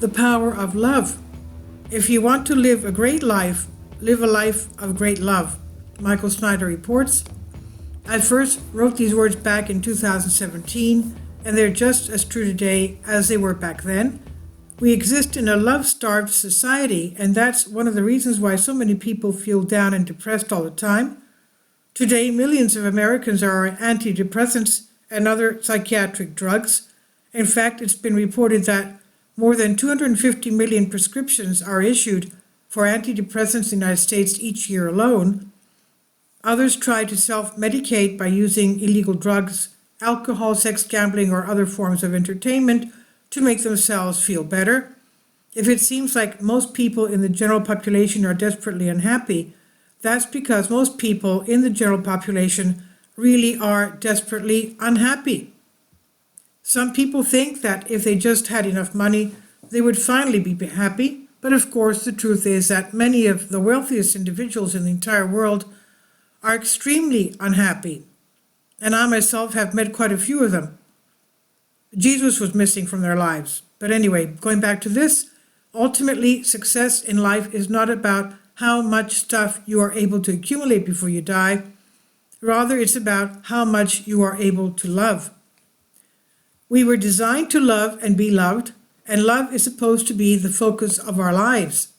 the power of love. If you want to live a great life, live a life of great love. Michael Snyder reports. I first wrote these words back in 2017, and they're just as true today as they were back then. We exist in a love-starved society, and that's one of the reasons why so many people feel down and depressed all the time. Today, millions of Americans are on antidepressants and other psychiatric drugs. In fact, it's been reported that more than 250 million prescriptions are issued for antidepressants in the United States each year alone. Others try to self-medicate by using illegal drugs, alcohol, sex, gambling, or other forms of entertainment to make themselves feel better. If it seems like most people in the general population are desperately unhappy, that's because most people in the general population really are desperately unhappy. Some people think that if they just had enough money, they would finally be happy. But of course, the truth is that many of the wealthiest individuals in the entire world are extremely unhappy. And I myself have met quite a few of them. Jesus was missing from their lives. But anyway, going back to this, ultimately, success in life is not about how much stuff you are able to accumulate before you die. Rather, it's about how much you are able to love. We were designed to love and be loved, and love is supposed to be the focus of our lives.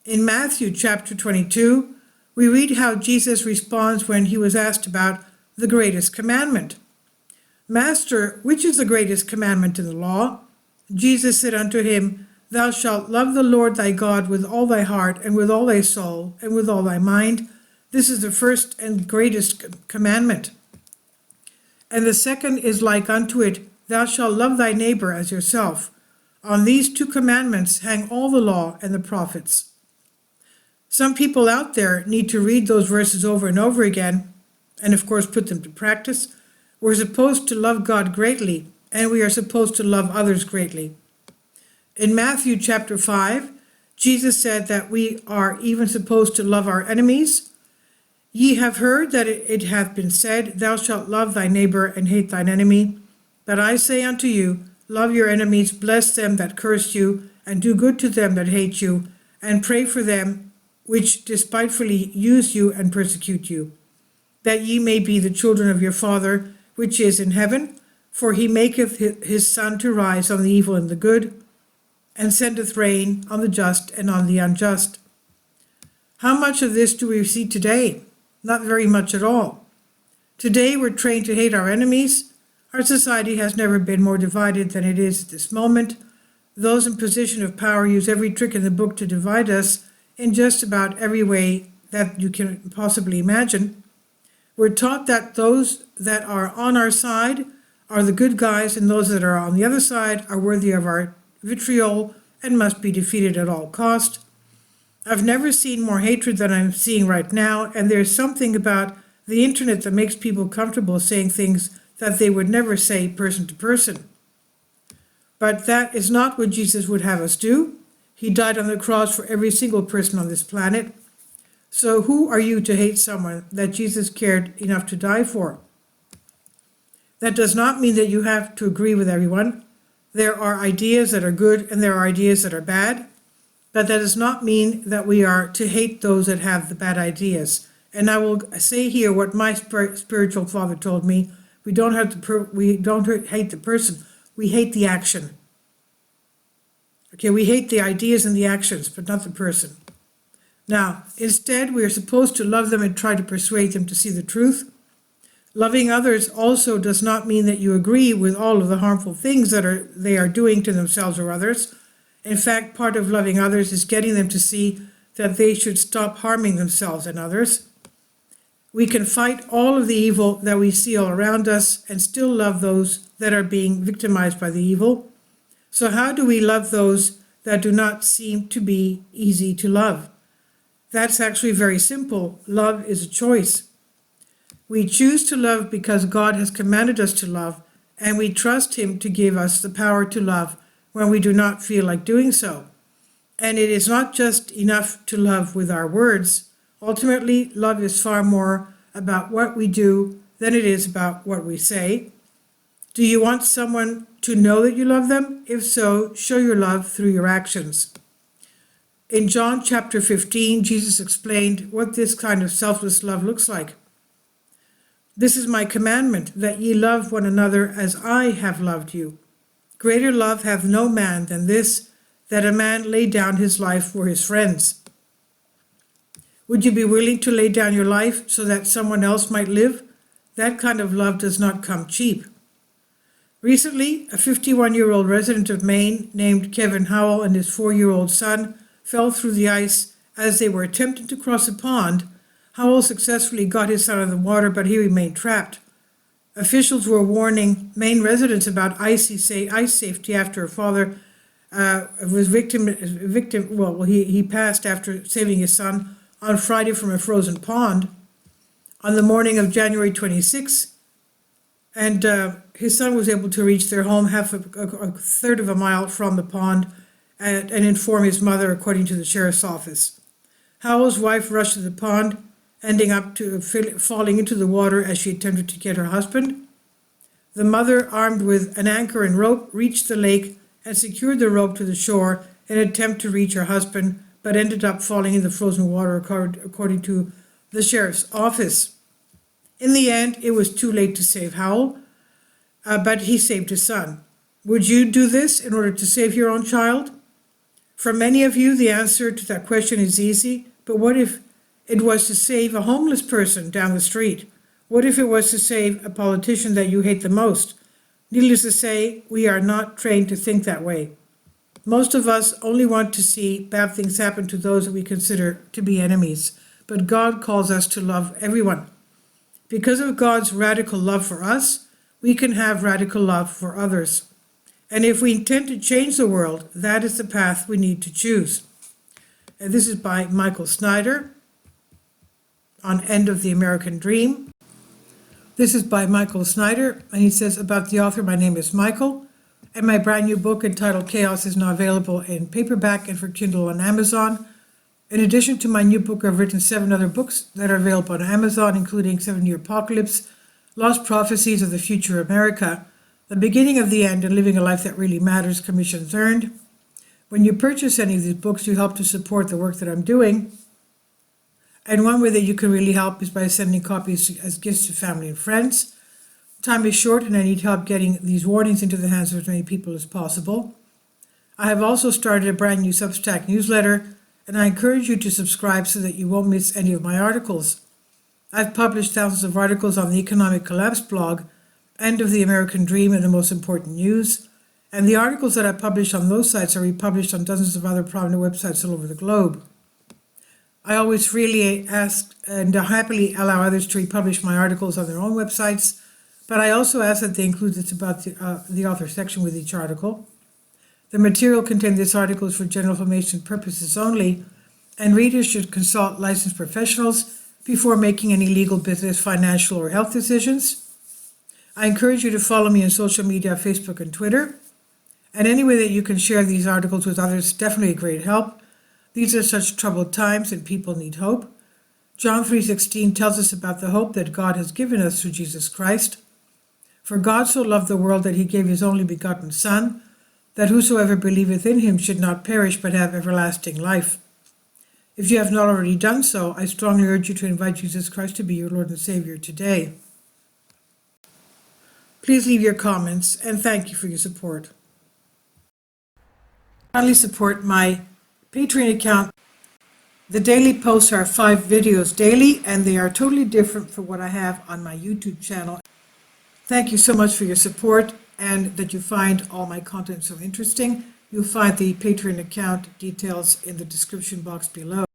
In Matthew chapter 22, we read how Jesus responds when he was asked about the greatest commandment. Master, which is the greatest commandment in the law? Jesus said unto him, Thou shalt love the Lord thy God with all thy heart, and with all thy soul, and with all thy mind. This is the first and greatest commandment. And the second is like unto it, Thou shalt love thy neighbor as yourself. On these two commandments hang all the law and the prophets. Some people out there need to read those verses over and over again, and of course put them to practice. We're supposed to love God greatly, and we are supposed to love others greatly. In Matthew chapter 5, Jesus said that we are even supposed to love our enemies. Ye have heard that it hath been said, Thou shalt love thy neighbor and hate thine enemy. But I say unto you, love your enemies, bless them that curse you, and do good to them that hate you, and pray for them which despitefully use you and persecute you, that ye may be the children of your Father which is in heaven. For he maketh his sun to rise on the evil and the good, and sendeth rain on the just and on the unjust. How much of this do we see today? Not very much at all. Today we're trained to hate our enemies. Our society has never been more divided than it is at this moment. Those in position of power use every trick in the book to divide us in just about every way that you can possibly imagine. We're taught that those that are on our side are the good guys, and those that are on the other side are worthy of our vitriol and must be defeated at all cost. I've never seen more hatred than I'm seeing right now, and there's something about the internet that makes people comfortable saying things that they would never say person to person. But that is not what Jesus would have us do. He died on the cross for every single person on this planet. So who are you to hate someone that Jesus cared enough to die for? That does not mean that you have to agree with everyone. There are ideas that are good and there are ideas that are bad, but that does not mean that we are to hate those that have the bad ideas. And I will say here what my spiritual father told me. We don't hate the person, we hate the action. Okay, we hate the ideas and the actions, but not the person. Now, instead, we are supposed to love them and try to persuade them to see the truth. Loving others also does not mean that you agree with all of the harmful things that they are doing to themselves or others. In fact, part of loving others is getting them to see that they should stop harming themselves and others. We can fight all of the evil that we see all around us and still love those that are being victimized by the evil. So how do we love those that do not seem to be easy to love? That's actually very simple. Love is a choice. We choose to love because God has commanded us to love, and we trust Him to give us the power to love when we do not feel like doing so. And it is not just enough to love with our words. Ultimately, love is far more about what we do than it is about what we say. Do you want someone to know that you love them? If so, show your love through your actions. In John chapter 15, Jesus explained what this kind of selfless love looks like. This is my commandment, that ye love one another as I have loved you. Greater love hath no man than this, that a man lay down his life for his friends. Would you be willing to lay down your life so that someone else might live? That kind of love does not come cheap. Recently, a 51-year-old resident of Maine named Kevin Howell and his 4-year-old son fell through the ice as they were attempting to cross a pond. Howell successfully got his son out of the water, but he remained trapped. Officials were warning Maine residents about ice safety after a father he passed after saving his son on Friday from a frozen pond on the morning of January 26, and his son was able to reach their home a third of a mile from the pond and inform his mother, according to the sheriff's office. Howell's wife rushed to the pond, ending up falling into the water as she attempted to get her husband. The mother, armed with an anchor and rope, reached the lake and secured the rope to the shore in an attempt to reach her husband, but ended up falling in the frozen water, according to the sheriff's office. In the end, it was too late to save Howell, but he saved his son. Would you do this in order to save your own child? For many of you, the answer to that question is easy, but what if it was to save a homeless person down the street? What if it was to save a politician that you hate the most? Needless to say, we are not trained to think that way. Most of us only want to see bad things happen to those that we consider to be enemies, but God calls us to love everyone. Because of God's radical love for us, we can have radical love for others. And if we intend to change the world, that is the path we need to choose. And this is by Michael Snyder on End of the American Dream. This is by Michael Snyder, and he says about the author, my name is Michael, and my brand new book entitled Chaos is now available in paperback and for Kindle on Amazon. In addition to my new book, I've written 7 other books that are available on Amazon, including 7 Year Apocalypse, Lost Prophecies of the Future America, The Beginning of the End, and Living a Life That Really Matters, commissions earned. When you purchase any of these books, you help to support the work that I'm doing. And one way that you can really help is by sending copies as gifts to family and friends. Time is short and I need help getting these warnings into the hands of as many people as possible. I have also started a brand new Substack newsletter, and I encourage you to subscribe so that you won't miss any of my articles. I've published thousands of articles on the Economic Collapse blog, End of the American Dream, and the Most Important News, and the articles that I publish on those sites are republished on dozens of other prominent websites all over the globe. I always freely ask and happily allow others to republish my articles on their own websites, but I also ask that they include this about the author section with each article. The material contained in this article is for general information purposes only, and readers should consult licensed professionals before making any legal, business, financial, or health decisions. I encourage you to follow me on social media, Facebook and Twitter, and any way that you can share these articles with others is definitely a great help. These are such troubled times and people need hope. John 3:16 tells us about the hope that God has given us through Jesus Christ. For God so loved the world that he gave his only begotten Son, that whosoever believeth in him should not perish but have everlasting life. If you have not already done so, I strongly urge you to invite Jesus Christ to be your Lord and Savior today. Please leave your comments, and thank you for your support. Kindly support my Patreon account. The daily posts are 5 videos daily, and they are totally different from what I have on my YouTube channel. Thank you so much for your support and that you find all my content so interesting. You'll find the Patreon account details in the description box below.